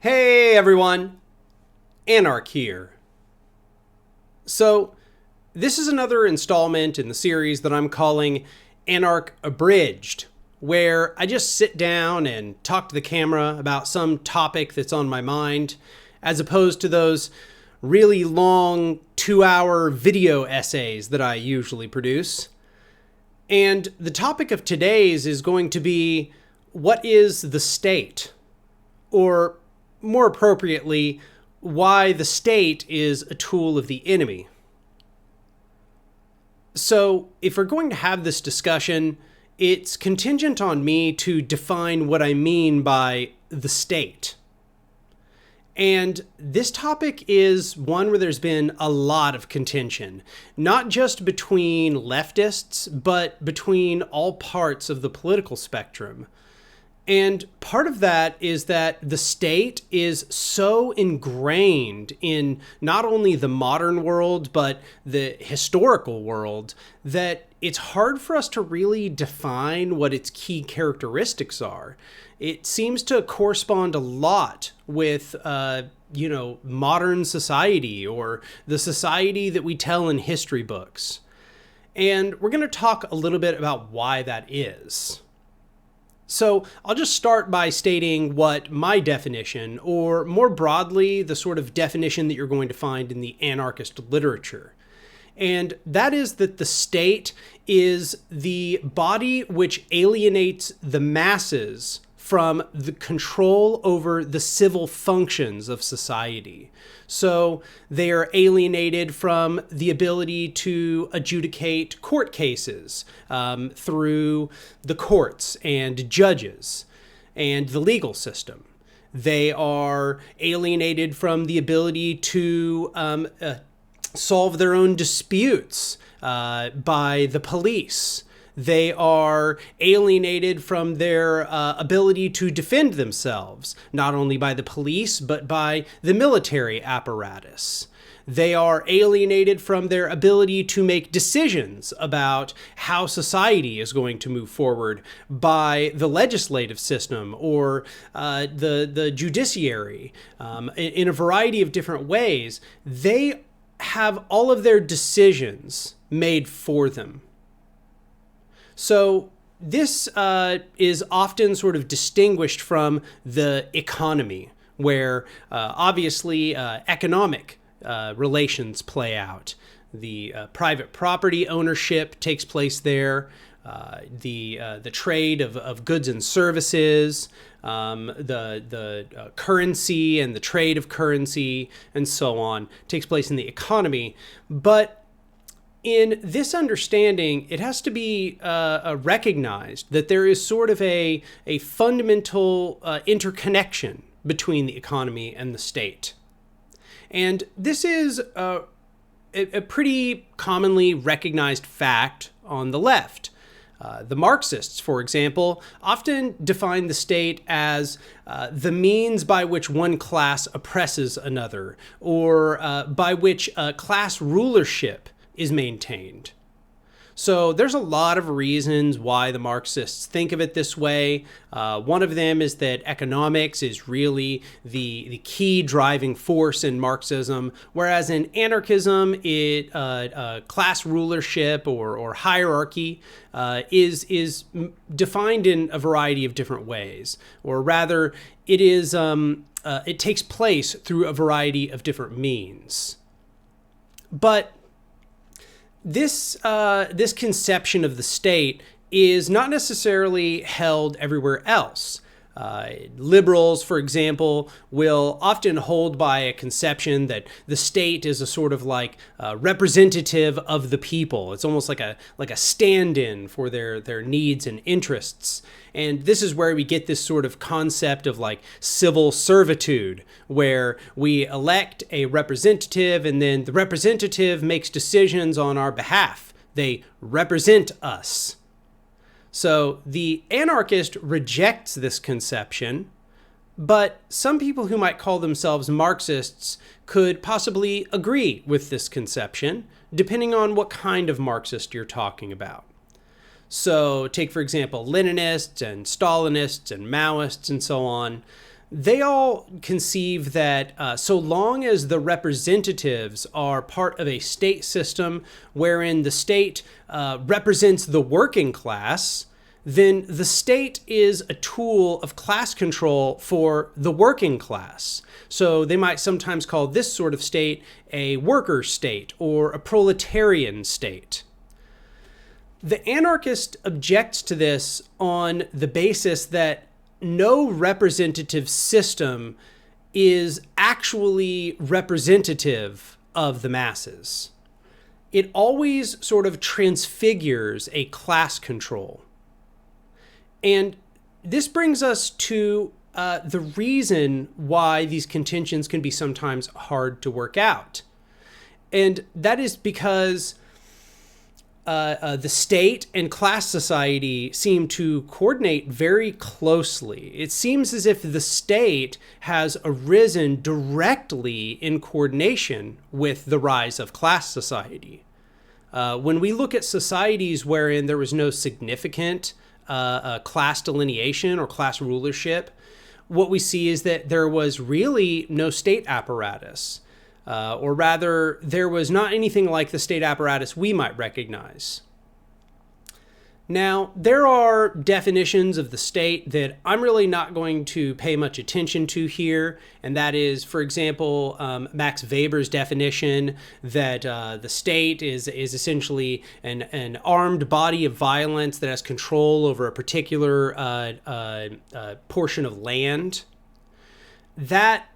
Hey everyone, Anarch here. So, this is another installment in the series that I'm calling Anarch Abridged, where I just sit down and talk to the camera about some topic that's on my mind, as opposed to those really long 2-hour video essays that I usually produce. And the topic of today's is going to be, what is the state? Or more appropriately, why the state is a tool of the enemy. So, if we're going to have this discussion, it's contingent on me to define what I mean by the state. And this topic is one where there's been a lot of contention, not just between leftists, but between all parts of the political spectrum. And part of that is that the state is so ingrained in not only the modern world, but the historical world, that it's hard for us to really define what its key characteristics are. It seems to correspond a lot with, modern society or the society that we tell in history books. And we're going to talk a little bit about why that is. So I'll just start by stating what my definition, or more broadly, the sort of definition that you're going to find in the anarchist literature. And that is that the state is the body which alienates the masses from the control over the civil functions of society. So they are alienated from the ability to adjudicate court cases through the courts and judges and the legal system. They are alienated from the ability to solve their own disputes by the police. They are alienated from their ability to defend themselves, not only by the police, but by the military apparatus. They are alienated from their ability to make decisions about how society is going to move forward by the legislative system or the judiciary. In a variety of different ways, they have all of their decisions made for them. So this is often sort of distinguished from the economy, where obviously economic relations play out. The private property ownership takes place there. The trade of goods and services, the currency and the trade of currency, and so on takes place in the economy. But in this understanding, it has to be recognized that there is sort of a fundamental interconnection between the economy and the state. And this is a pretty commonly recognized fact on the left. The Marxists, for example, often define the state as the means by which one class oppresses another, or by which class rulership is maintained. So there's a lot of reasons why the Marxists think of it this way. One of them is that economics is really the key driving force in Marxism, whereas in anarchism, class rulership or hierarchy is defined in a variety of different ways, or rather, it takes place through a variety of different means. But this conception of the state is not necessarily held everywhere else. Liberals, for example, will often hold by a conception that the state is a sort of like representative of the people. It's almost like a stand-in for their needs and interests. And this is where we get this sort of concept of like civil servitude, where we elect a representative and then the representative makes decisions on our behalf. They represent us. So the anarchist rejects this conception, but some people who might call themselves Marxists could possibly agree with this conception, depending on what kind of Marxist you're talking about. So take, for example, Leninists and Stalinists and Maoists and so on. they all conceive that so long as the representatives are part of a state system wherein the state represents the working class, then the state is a tool of class control for the working class. So they might sometimes call this sort of state a worker state or a proletarian state. The anarchist objects to this on the basis that no representative system is actually representative of the masses. It always sort of transfigures a class control. And this brings us to the reason why these contentions can be sometimes hard to work out. And that is because the state and class society seem to coordinate very closely. It seems as if the state has arisen directly in coordination with the rise of class society. When we look at societies wherein there was no significant class delineation or class rulership, what we see is that there was really no state apparatus. Or rather, there was not anything like the state apparatus we might recognize. Now, there are definitions of the state that I'm really not going to pay much attention to here, and that is, for example, Max Weber's definition that the state is essentially an armed body of violence that has control over a particular portion of land. That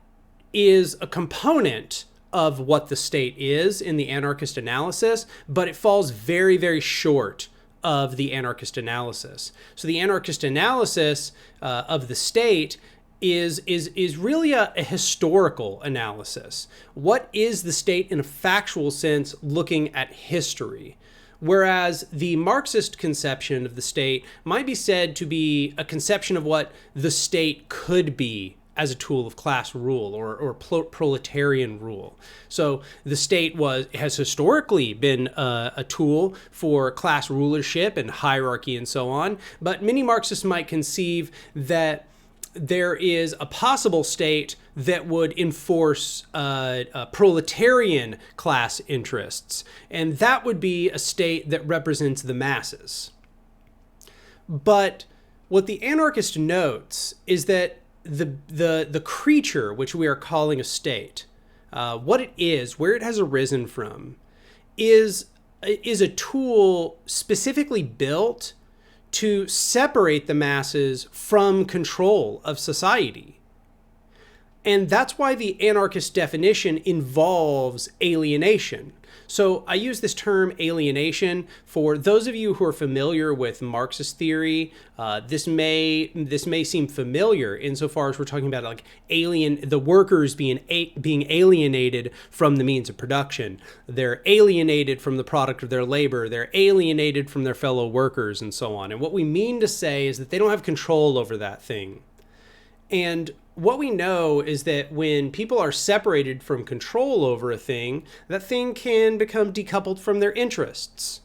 is a component of what the state is in the anarchist analysis, but it falls very, very short of the anarchist analysis. So the anarchist analysis of the state is really a historical analysis. What is the state in a factual sense looking at history? Whereas the Marxist conception of the state might be said to be a conception of what the state could be as a tool of class rule or proletarian rule. So the state has historically been a tool for class rulership and hierarchy and so on, but many Marxists might conceive that there is a possible state that would enforce proletarian class interests, and that would be a state that represents the masses. But what the anarchist notes is that the creature which we are calling a state, what it is, where it has arisen from, is a tool specifically built to separate the masses from control of society. And that's why the anarchist definition involves alienation. So I use this term alienation for those of you who are familiar with Marxist theory. This may seem familiar insofar as we're talking about like the workers being alienated from the means of production. They're alienated from the product of their labor. They're alienated from their fellow workers and so on. And what we mean to say is that they don't have control over that thing. And what we know is that when people are separated from control over a thing, that thing can become decoupled from their interests.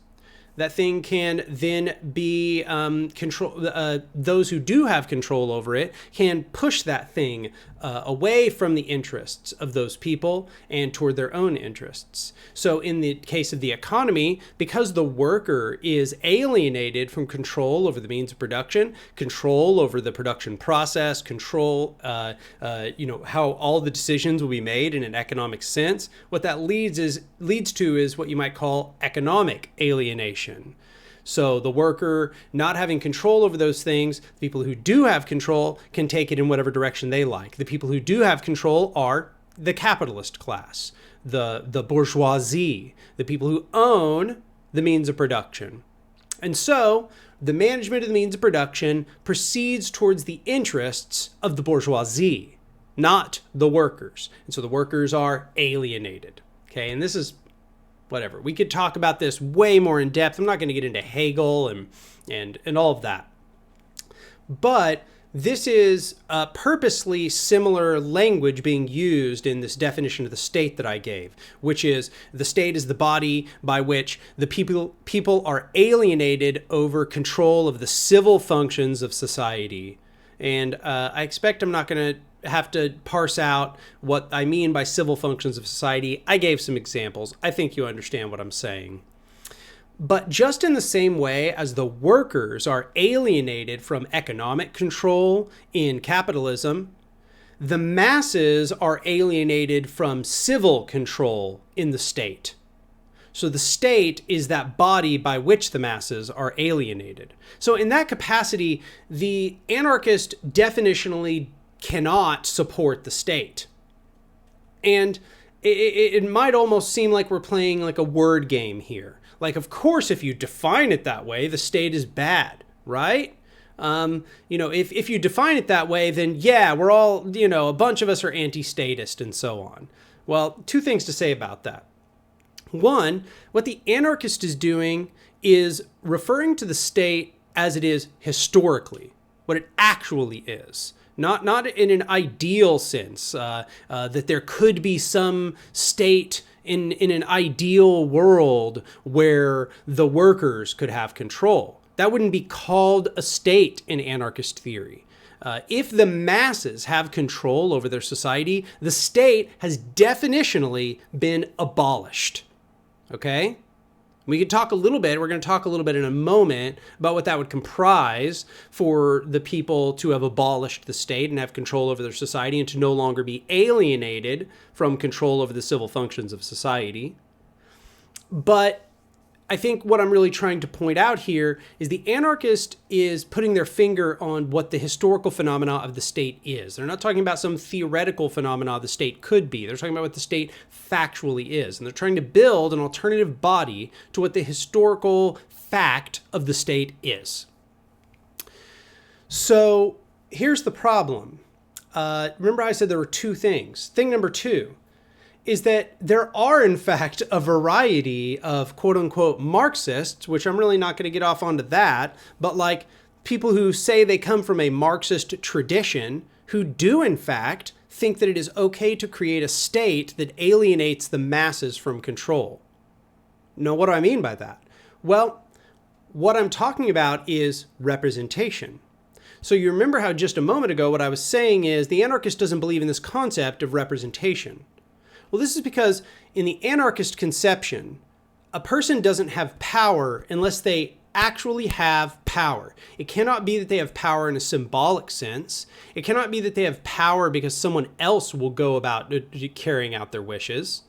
That thing can then be those who do have control over it can push that thing away from the interests of those people and toward their own interests. So in the case of the economy, because the worker is alienated from control over the means of production, control over the production process, control how all the decisions will be made in an economic sense, what that leads to is what you might call economic alienation. So the worker not having control over those things, the people who do have control can take it in whatever direction they like. The people who do have control are the capitalist class, the bourgeoisie, the people who own the means of production. And so the management of the means of production proceeds towards the interests of the bourgeoisie, not the workers. And so the workers are alienated. Okay, and this is whatever. We could talk about this way more in depth. I'm not going to get into Hegel and all of that. But this is purposely similar language being used in this definition of the state that I gave, which is the state is the body by which the people are alienated over control of the civil functions of society. And I expect I'm not going to have to parse out what I mean by civil functions of society. I gave some examples. I think you understand what I'm saying. But just in the same way as the workers are alienated from economic control in capitalism, the masses are alienated from civil control in the state. So the state is that body by which the masses are alienated. So in that capacity, the anarchist definitionally cannot support the state. And it might almost seem like we're playing like a word game here. Like, of course, if you define it that way, the state is bad, right? If you define it that way, then yeah, we're all, a bunch of us are anti-statist and so on. Well, two things to say about that. One, what the anarchist is doing is referring to the state as it is historically, what it actually is. Not in an ideal sense, that there could be some state in an ideal world where the workers could have control. That wouldn't be called a state in anarchist theory. If the masses have control over their society, the state has definitionally been abolished. Okay? We could talk a little bit, we're going to talk a little bit in a moment about what that would comprise for the people to have abolished the state and have control over their society and to no longer be alienated from control over the civil functions of society. But I think what I'm really trying to point out here is the anarchist is putting their finger on what the historical phenomena of the state is. They're not talking about some theoretical phenomena the state could be. They're talking about what the state factually is. And they're trying to build an alternative body to what the historical fact of the state is. So here's the problem. Remember I said there were two things. Thing number two is that there are, in fact, a variety of quote-unquote Marxists, which I'm really not going to get off onto that, but like people who say they come from a Marxist tradition who do, in fact, think that it is okay to create a state that alienates the masses from control. Now, what do I mean by that? Well, what I'm talking about is representation. So you remember how just a moment ago what I was saying is the anarchist doesn't believe in this concept of representation. Well, this is because in the anarchist conception, a person doesn't have power unless they actually have power. It cannot be that they have power in a symbolic sense. It cannot be that they have power because someone else will go about carrying out their wishes.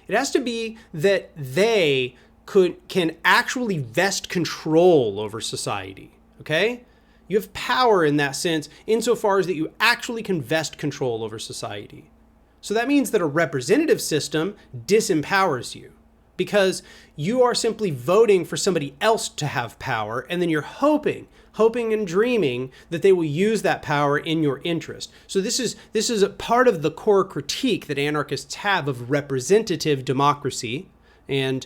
It has to be that they can actually vest control over society, okay? You have power in that sense insofar as that you actually can vest control over society. So that means that a representative system disempowers you because you are simply voting for somebody else to have power, and then you're hoping and dreaming that they will use that power in your interest. So this is a part of the core critique that anarchists have of representative democracy, and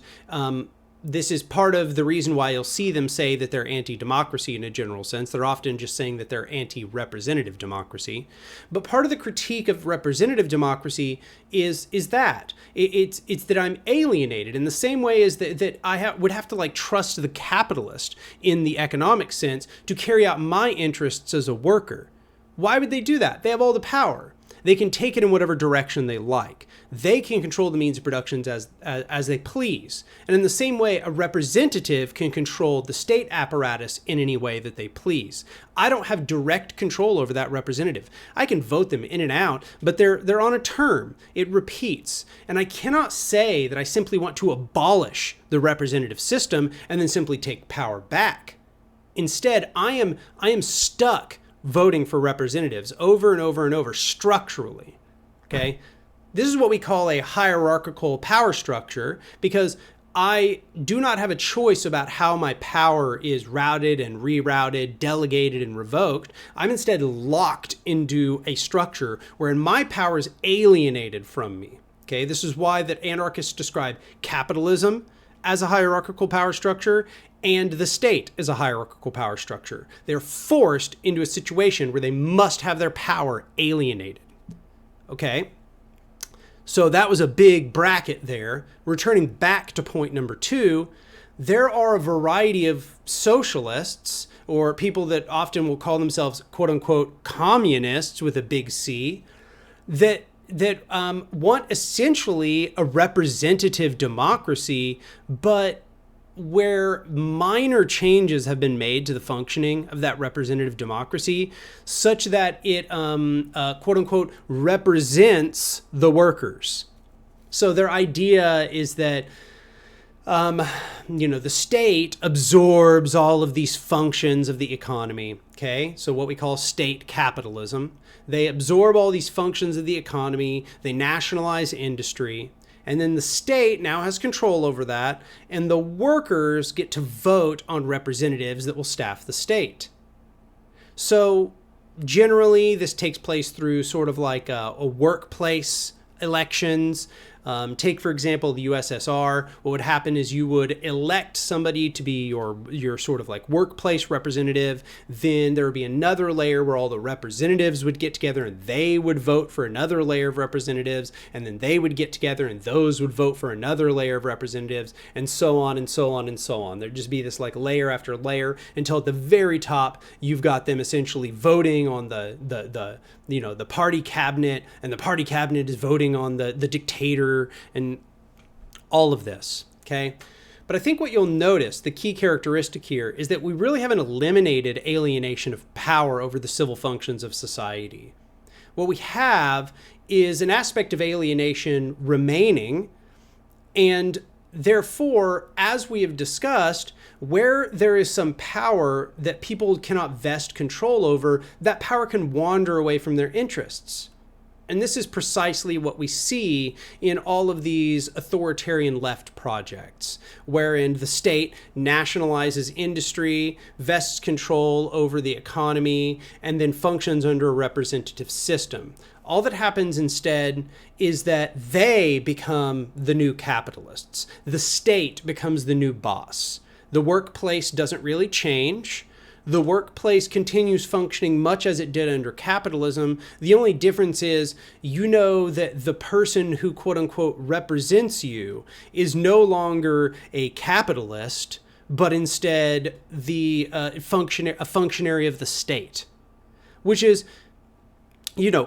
this is part of the reason why you'll see them say that they're anti-democracy in a general sense. They're often just saying that they're anti-representative democracy. But part of the critique of representative democracy is that. It's that I'm alienated in the same way as that I would have to like trust the capitalist in the economic sense to carry out my interests as a worker. Why would they do that? They have all the power. They can take it in whatever direction they like. They can control the means of production as they please. And in the same way, a representative can control the state apparatus in any way that they please. I don't have direct control over that representative. I can vote them in and out, but they're on a term. It repeats. And I cannot say that I simply want to abolish the representative system and then simply take power back. Instead, I am stuck voting for representatives over and over and over structurally, okay? This is what we call a hierarchical power structure because I do not have a choice about how my power is routed and rerouted, delegated and revoked. I'm instead locked into a structure wherein my power is alienated from me, okay? This is why that anarchists describe capitalism as a hierarchical power structure and the state as a hierarchical power structure. They're forced into a situation where they must have their power alienated. Okay? So that was a big bracket there. Returning back to point number two, there are a variety of socialists or people that often will call themselves quote unquote communists with a big C that want essentially a representative democracy, but where minor changes have been made to the functioning of that representative democracy such that it, quote unquote, represents the workers. So their idea is that, the state absorbs all of these functions of the economy, okay? So what we call state capitalism. They absorb all these functions of the economy, they nationalize industry, and then the state now has control over that, and the workers get to vote on representatives that will staff the state. So generally, this takes place through sort of like a workplace elections. Take, for example, the USSR. What would happen is you would elect somebody to be your sort of like workplace representative. Then there would be another layer where all the representatives would get together and they would vote for another layer of representatives. And then they would get together and those would vote for another layer of representatives, and so on and so on and so on. There'd just be this like layer after layer until at the very top, you've got them essentially voting on the party cabinet, and the party cabinet is voting on the dictator and all of this, okay? But I think what you'll notice, the key characteristic here, is that we really haven't eliminated alienation of power over the civil functions of society. What we have is an aspect of alienation remaining, and therefore, as we have discussed, where there is some power that people cannot vest control over, that power can wander away from their interests. And this is precisely what we see in all of these authoritarian left projects, wherein the state nationalizes industry, vests control over the economy, and then functions under a representative system. All that happens instead is that they become the new capitalists. The state becomes the new boss. The workplace doesn't really change. The workplace continues functioning much as it did under capitalism. The only difference is, that the person who quote unquote represents you is no longer a capitalist, but instead a functionary of the state, which is,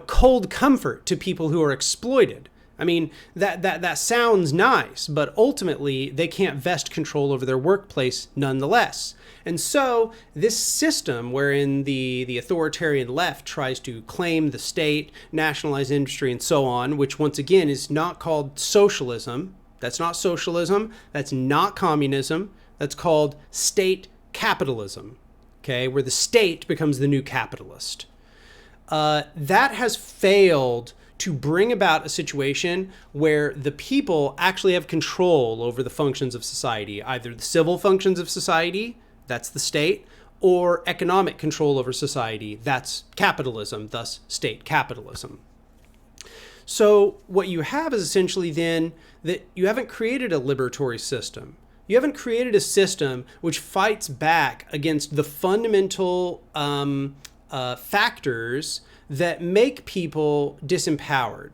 cold comfort to people who are exploited. I mean, that sounds nice, but ultimately they can't vest control over their workplace nonetheless. And so this system wherein the authoritarian left tries to claim the state, nationalize industry, and so on, which once again is not called socialism. That's not socialism. That's not communism. That's called state capitalism, okay, where the state becomes the new capitalist. That has failed to bring about a situation where the people actually have control over the functions of society, either the civil functions of society, that's the state, or economic control over society, that's capitalism, thus state capitalism. So what you have is essentially then that you haven't created a liberatory system. You haven't created a system which fights back against the fundamental factors that make people disempowered.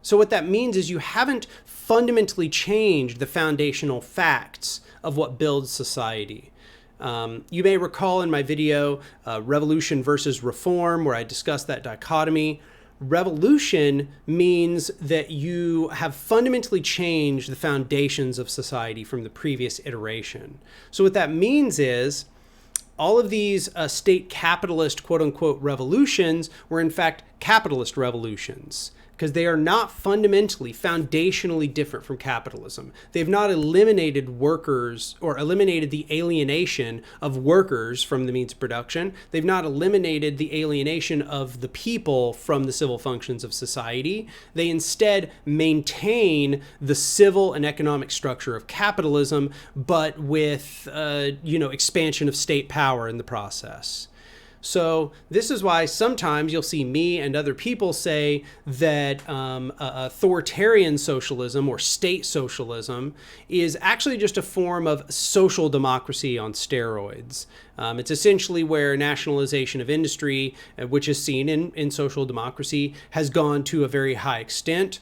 So what that means is you haven't fundamentally changed the foundational facts of what builds society. You may recall in my video, Revolution versus Reform, where I discussed that dichotomy. Revolution means that you have fundamentally changed the foundations of society from the previous iteration. So what that means is all of these state capitalist quote-unquote revolutions were in fact capitalist revolutions, because they are not fundamentally, foundationally different from capitalism. They've not eliminated workers or eliminated the alienation of workers from the means of production. They've not eliminated the alienation of the people from the civil functions of society. They instead maintain the civil and economic structure of capitalism, but with, expansion of state power in the process. So this is why sometimes you'll see me and other people say that authoritarian socialism or state socialism is actually just a form of social democracy on steroids. It's essentially where nationalization of industry, which is seen in social democracy, has gone to a very high extent.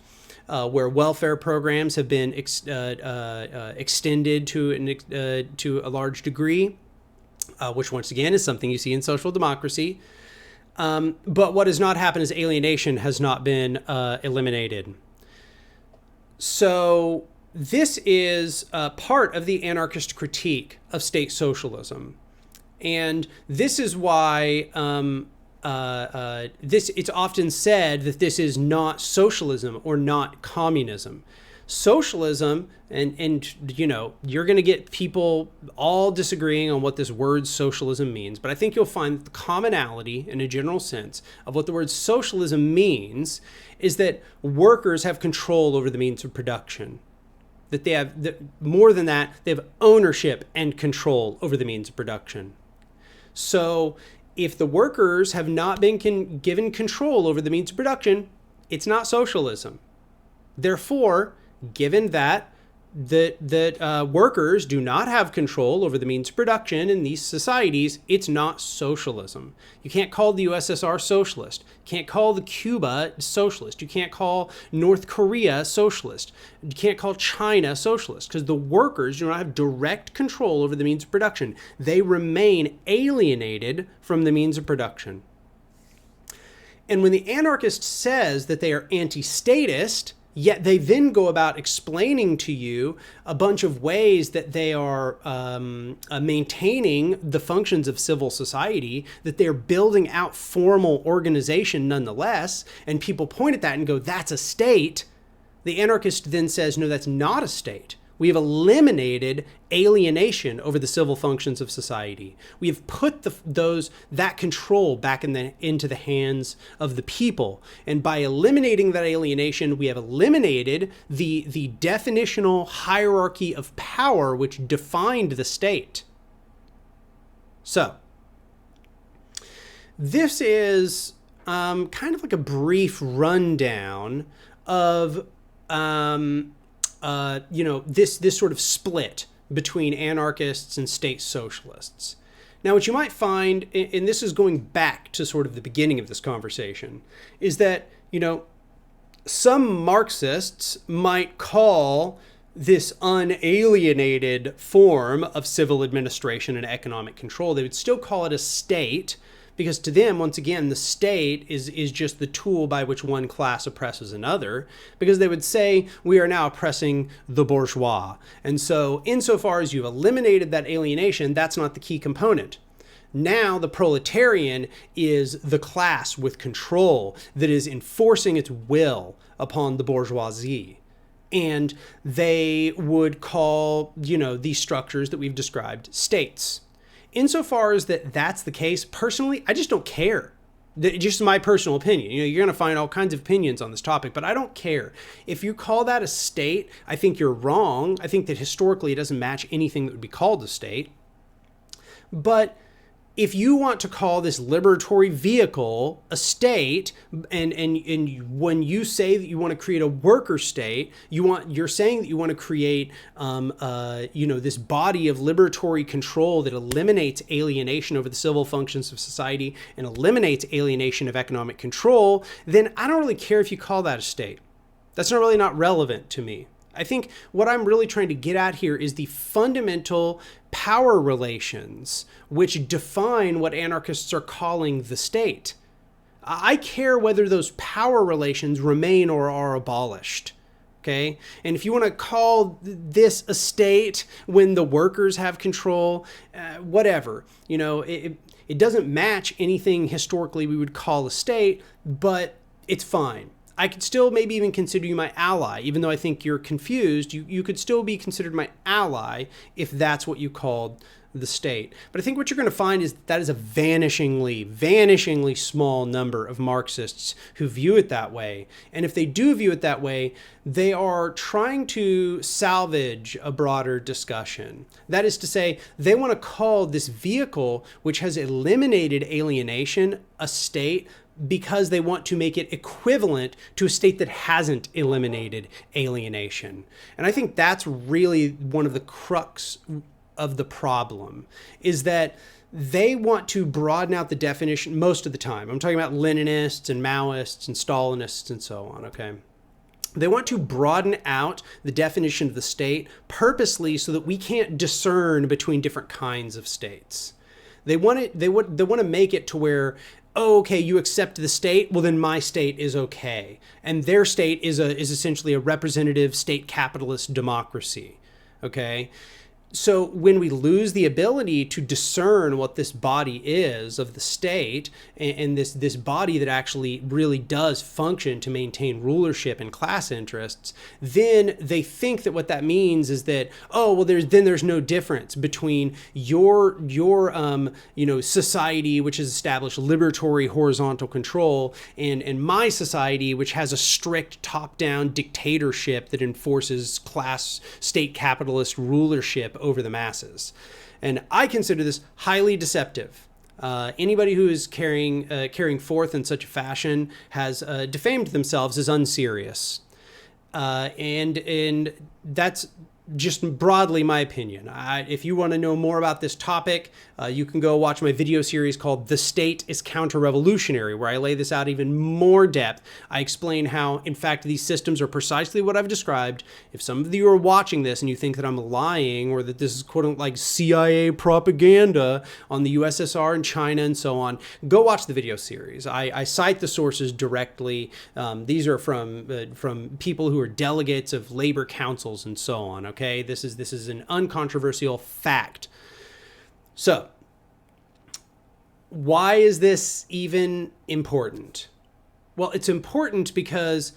Where welfare programs have been extended to a large degree. Which once again is something you see in social democracy. But what has not happened is alienation has not been eliminated. So this is part of the anarchist critique of state socialism. And this is why it's often said that this is not socialism or not communism. Socialism, and you're going to get people all disagreeing on what this word socialism means, but I think you'll find the commonality in a general sense of what the word socialism means is that workers have control over the means of production. That they have, more than that, they have ownership and control over the means of production. So if the workers have not been given control over the means of production, it's not socialism. Therefore, given that workers do not have control over the means of production in these societies, it's not socialism. You can't call the USSR socialist. You can't call the Cuba socialist. You can't call North Korea socialist. You can't call China socialist because the workers do not have direct control over the means of production. They remain alienated from the means of production. And when the anarchist says that they are anti-statist, yet they then go about explaining to you a bunch of ways that they are maintaining the functions of civil society, that they're building out formal organization nonetheless, and people point at that and go, that's a state. The anarchist then says, no, that's not a state. We have eliminated alienation over the civil functions of society. We have put that control back into the hands of the people. And by eliminating that alienation, we have eliminated the definitional hierarchy of power which defined the state. So, this is kind of like a brief rundown of this sort of split between anarchists and state socialists. Now, what you might find, and this is going back to sort of the beginning of this conversation, is that, some Marxists might call this unalienated form of civil administration and economic control, they would still call it a state, because to them, once again, the state is just the tool by which one class oppresses another, because they would say, we are now oppressing the bourgeois. And so insofar as you've eliminated that alienation, that's not the key component. Now the proletarian is the class with control that is enforcing its will upon the bourgeoisie. And they would call, these structures that we've described states. Insofar as that's the case, personally, I just don't care. Just my personal opinion. You're going to find all kinds of opinions on this topic, but I don't care. If you call that a state, I think you're wrong. I think that historically it doesn't match anything that would be called a state. But if you want to call this liberatory vehicle a state, and when you say that you want to create a worker state, you're saying that you want to create this body of liberatory control that eliminates alienation over the civil functions of society and eliminates alienation of economic control, then I don't really care if you call that a state. That's not relevant to me. I think what I'm really trying to get at here is the fundamental power relations which define what anarchists are calling the state. I care whether those power relations remain or are abolished. Okay? And if you want to call this a state when the workers have control, whatever. It doesn't match anything historically we would call a state, but it's fine. I could still maybe even consider you my ally, even though I think you're confused. You could still be considered my ally if that's what you called the state. But I think what you're going to find is that is a vanishingly small number of Marxists who view it that way. And if they do view it that way, they are trying to salvage a broader discussion. That is to say, they want to call this vehicle, which has eliminated alienation, a state, because they want to make it equivalent to a state that hasn't eliminated alienation. And I think that's really one of the crux of the problem, is that they want to broaden out the definition most of the time. I'm talking about Leninists and Maoists and Stalinists and so on, okay? They want to broaden out the definition of the state purposely so that we can't discern between different kinds of states. They want to make it to where oh, okay, you accept the state, well then my state is okay. And their state is essentially a representative state capitalist democracy. Okay? So when we lose the ability to discern what this body is of the state, and this body that actually really does function to maintain rulership and class interests, then they think that what that means is that, oh, well, there's no difference between your society, which has established liberatory horizontal control, and my society, which has a strict top-down dictatorship that enforces class state capitalist rulership over the masses. And I consider this highly deceptive. Anybody who is carrying forth in such a fashion has defamed themselves as unserious. And that's just broadly my opinion. If you want to know more about this topic, you can go watch my video series called The State is Counter-Revolutionary, where I lay this out even more depth. I explain how, in fact, these systems are precisely what I've described. If some of you are watching this and you think that I'm lying, or that this is quote-unquote like CIA propaganda on the USSR and China and so on, go watch the video series. I cite the sources directly. These are from people who are delegates of labor councils and so on. Okay, this is an uncontroversial fact. So, why is this even important? Well, it's important because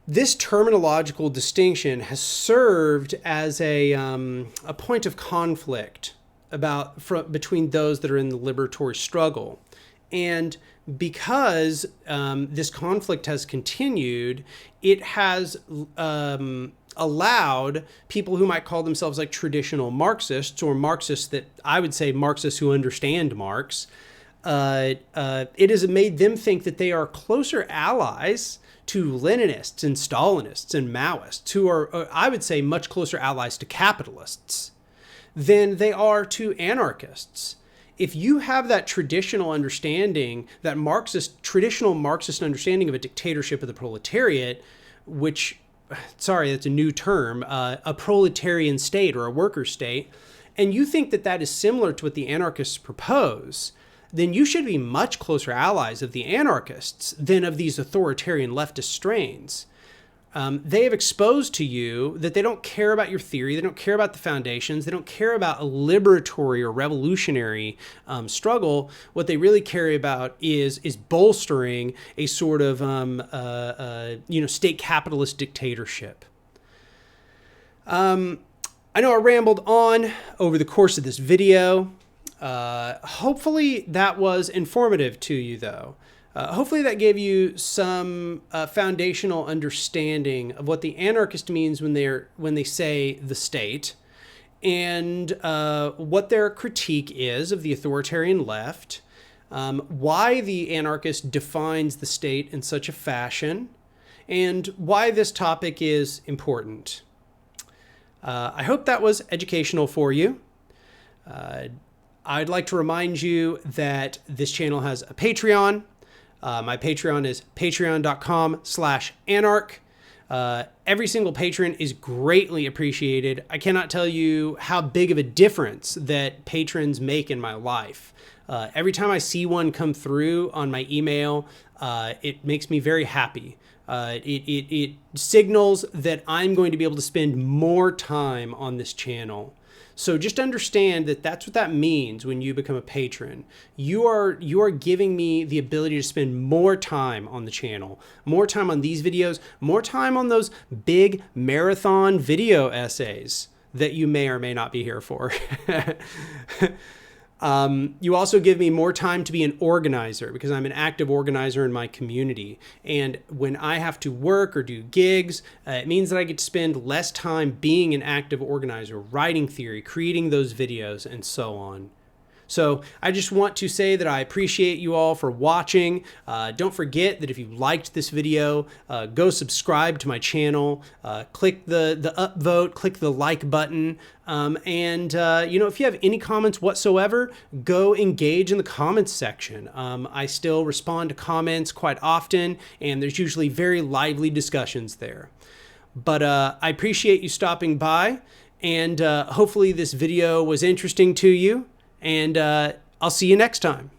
this terminological distinction has served as a point of conflict between those that are in the liberatory struggle. And because this conflict has continued, it has allowed people who might call themselves like traditional Marxists, or Marxists that I would say Marxists who understand Marx, it has made them think that they are closer allies to Leninists and Stalinists and Maoists, who are, I would say, much closer allies to capitalists than they are to anarchists. If you have that traditional understanding, that traditional Marxist understanding of a dictatorship of the proletariat, which, sorry, that's a new term, a proletarian state or a worker state, and you think that that is similar to what the anarchists propose, then you should be much closer allies of the anarchists than of these authoritarian leftist strains. They have exposed to you that they don't care about your theory, they don't care about the foundations, they don't care about a liberatory or revolutionary struggle. What they really care about is bolstering a sort of state capitalist dictatorship. I know I rambled on over the course of this video. Hopefully that was informative to you, though. Hopefully that gave you some foundational understanding of what the anarchist means when they say the state, and what their critique is of the authoritarian left, why the anarchist defines the state in such a fashion, and why this topic is important. I hope that was educational for you. I'd like to remind you that this channel has a Patreon. My Patreon is patreon.com/anarch. Every single patron is greatly appreciated. I cannot tell you how big of a difference that patrons make in my life. Every time I see one come through on my email, it makes me very happy. It signals that I'm going to be able to spend more time on this channel. So just understand that that's what that means when you become a patron. You are giving me the ability to spend more time on the channel, more time on these videos, more time on those big marathon video essays that you may or may not be here for. You also give me more time to be an organizer, because I'm an active organizer in my community. And when I have to work or do gigs, it means that I get to spend less time being an active organizer, writing theory, creating those videos, and so on. So I just want to say that I appreciate you all for watching. Don't forget that if you liked this video, go subscribe to my channel, click the upvote, click the like button, and if you have any comments whatsoever, go engage in the comments section. I still respond to comments quite often, and there's usually very lively discussions there. But I appreciate you stopping by, and hopefully this video was interesting to you. And I'll see you next time.